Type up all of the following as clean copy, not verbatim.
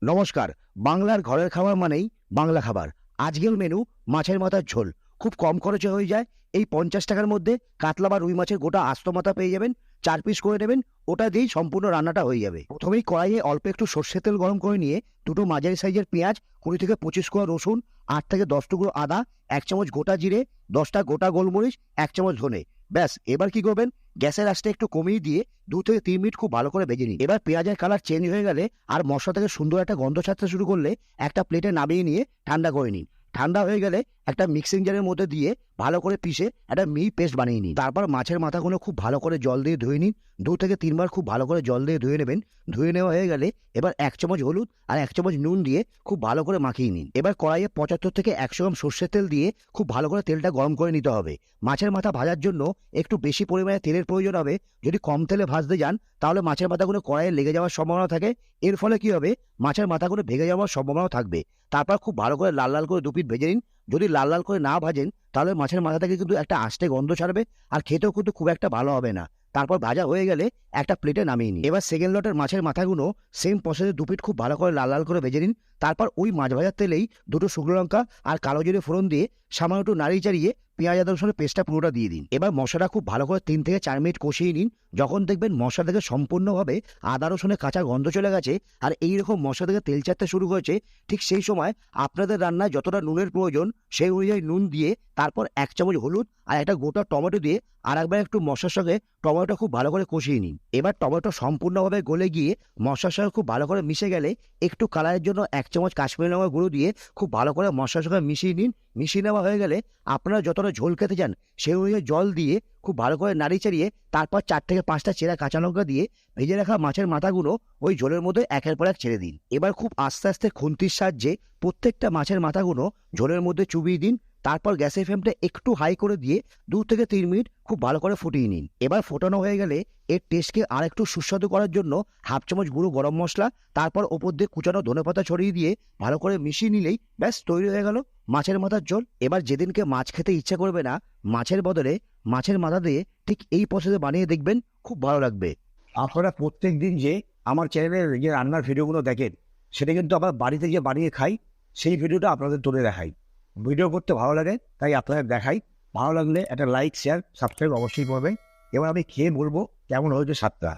নমস্কার। বাংলার ঘরের খাবার মানেই বাংলা খাবার। আজকের মেনু মাছের মাথার ঝোল। খুব কম খরচে হয়ে যায়। এই ৫০ টাকার মধ্যে কাতলা বা রুই মাছের গোটা আস্ত মাথা পেয়ে যাবেন। ৪ পিস করে নেবেন, ওটা দিয়েই সম্পূর্ণ রান্নাটা হয়ে যাবে। প্রথমেই কড়াইয়ে অল্প একটু সর্ষের তেল গরম করে নিয়ে দুটো মাঝারি সাইজের পেঁয়াজ, ২০ থেকে ২৫ কোয়া রসুন, ৮ থেকে ১০ টুকরো আদা, ১ চামচ গোটা জিরে, ১০টা গোটা গোলমরিচ, ১ চামচ ধনে। ব্যাস, এবার কি করবেন, গ্যাসের আঁচটা একটু কমিয়ে দিয়ে ২ থেকে ৩ মিনিট খুব ভালো করে ভেজে নিন। এবার পেঁয়াজের কালার চেঞ্জ হয়ে গেলে আর মশলা থেকে সুন্দর একটা গন্ধ ছাড়তে শুরু করলে একটা প্লেটে নামিয়ে নিয়ে ঠান্ডা করে নিন। ঠান্ডা হয়ে গেলে একটা মিক্সিং জারের মধ্যে দিয়ে ভালো করে পিষে একটা মিহি পেস্ট বানিয়ে নিন। তারপর মাছের মাথাগুলো খুব ভালো করে জল দিয়ে ধুয়ে নিন। ২ থেকে ৩ বার খুব ভালো করে জল দিয়ে ধুয়ে নেবেন। ধুয়ে নেওয়া হয়ে গেলে এবার ১ চামচ হলুদ আর ১ চামচ নুন দিয়ে খুব ভালো করে মাখিয়ে নিন। এবার কড়াইয়ে ৭৫ থেকে ১০০ গ্রাম সর্ষের তেল দিয়ে খুব ভালো করে তেলটা গরম করে নিতে হবে। মাছের মাথা ভাজার জন্য একটু বেশি পরিমাণে তেলের প্রয়োজন হবে। যদি কম তেলে ভাজতে যান তাহলে মাছের মাথাগুলো কড়াইয়ে লেগে যাওয়ার সম্ভাবনা থাকে। এর ফলে কি হবে, মাছের মাথাগুলো ভেঙে যাওয়ার সম্ভাবনাও থাকবে। তারপর খুব ভালো করে লাল লাল করে ২ পিঠ ভেজে নিন। যদি লাল লাল করে না ভাজেন তাহলে মাছের মাথা থেকে কিন্তু একটা আষ্টে গন্ধ ছাড়বে, আর খেতেও কিন্তু খুব একটা ভালো হবে না। তারপর ভাজা হয়ে গেলে একটা প্লেটে নামিয়ে নিন। এবার সেকেন্ড লটের মাছের মাথাগুলো সেম প্রসেসে ২ পিঠ খুব ভালো করে লাল লাল করে ভেজে নিন। তারপর ওই মাছ ভাজার তেলেই দুটো শুকনো লঙ্কা আর কালো জিরে ফোড়ন দিয়ে সামান্য একটু নাড়িয়ে চাড়িয়ে পেঁয়াজ আদা রসুনের পেস্টটা পুরোটা দিয়ে দিন। এবার মশলাটা খুব ভালো করে ৩ থেকে ৪ মিনিট কষিয়ে নিন। যখন দেখবেন মশলা থেকে সম্পূর্ণভাবে আদা রসুনের কাঁচা গন্ধ চলে গেছে আর এইরকম মশলা থেকে তেল ছাড়তে শুরু করেছে, ঠিক সেই সময় আপনাদের রান্নায় যতটা নুনের প্রয়োজন সেই অনুযায়ী নুন দিয়ে তারপর ১ চামচ হলুদ আর একটা গোটা টমেটো দিয়ে আর একবার একটু মশলার সঙ্গে টমেটো খুব ভালো করে কষিয়ে নিন। এবার টমেটো সম্পূর্ণভাবে গলে গিয়ে মশলার সঙ্গে খুব ভালো করে মিশে গেলে একটু কালারের জন্য ১ চামচ কাশ্মীরি লঙ্কার গুঁড়ো দিয়ে খুব ভালো করে মশলার সঙ্গে মিশিয়ে নিন। মিশিয়ে নেওয়া হয়ে গেলে আপনারা যতটা ঝোল খেতে চান সেই অনুযায়ী জল দিয়ে খুব ভালো করে নাড়িয়ে চাড়িয়ে তারপর ৪ থেকে ৫টা চেরা কাঁচা লঙ্কা দিয়ে ভেজে রাখা মাছের মাথাগুলো ওই ঝোলের মধ্যে একের পর এক ছেড়ে দিন। এবার খুব আস্তে আস্তে খুন্তির সাহায্যে প্রত্যেকটা মাছের মাথাগুলো ঝোলের মধ্যে চুবিয়ে দিন। তারপর গ্যাসের ফ্লেমটা একটু হাই করে দিয়ে ২ থেকে ৩ মিনিট খুব ভালো করে ফুটিয়ে নিন। এবার ফোটানো হয়ে গেলে এর টেস্টকে আর একটু সুস্বাদু করার জন্য ১/২ চামচ গুঁড়ো গরম মশলা, তারপর ওপর দিয়ে কুচানো ধনেপাতা ছড়িয়ে দিয়ে ভালো করে মিশিয়ে নিলেই ব্যাস তৈরি হয়ে গেল মাছের মাথার ঝোল। এবার যেদিনকে মাছ খেতে ইচ্ছা করবে না, মাছের বদলে মাছের মাথা দিয়ে ঠিক এই প্রসেসে বানিয়ে দেখবেন, খুব ভালো লাগবে। আপনারা প্রত্যেক দিন যে আমার চ্যানেলের যে রান্নার ভিডিওগুলো দেখেন সেটা কিন্তু আবার বাড়িতে যে বানিয়ে খাই সেই ভিডিওটা আপনাদের তুলে দেখাই। ভিডিও করতে ভালো লাগে তাই আপনাদের দেখাই। ভালো লাগলে একটা লাইক শেয়ার সাবস্ক্রাইব অবশ্যই করবেন। এবার আমি খেয়ে বলবো কেমন হয়েছে স্বাদটা।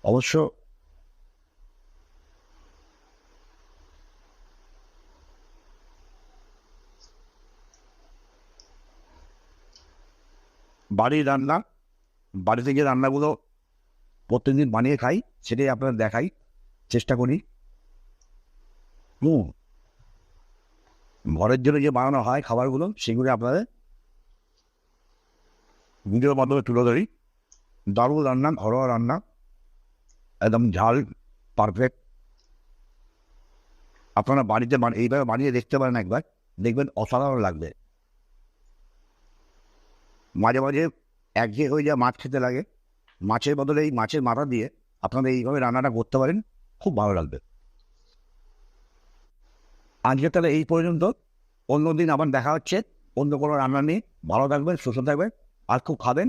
অবশ্য বাড়ির রান্না, বাড়িতে যে রান্নাগুলো প্রত্যেকদিন বানিয়ে খাই সেটাই আপনাদের দেখাই, চেষ্টা করি। ঘরের জন্য যে বানানো হয় খাবারগুলো সেগুলো আপনাদের ভিডিওর মাধ্যমে তুলে ধরি। দারুণ রান্না, ঘরোয়া রান্না, একদম ঝাল পারফেক্ট। আপনারা বাড়িতে এইভাবে বানিয়ে দেখতে পারেন, একবার দেখবেন অসাধারণ লাগবে। মাঝে মাঝে একঘেয়ে হয়ে যায়, মাছ খেতে লাগে, মাছের বদলে এই মাছের মাথা দিয়ে আপনারা এইভাবে রান্নাটা করতে পারেন, খুব ভালো লাগবে। আজকে তাহলে এই পর্যন্ত, অন্যদিন আবার দেখা হচ্ছে অন্য কোনো রান্না নিয়ে। ভালো থাকবেন, সুস্থ থাকবেন আর খুব খাবেন।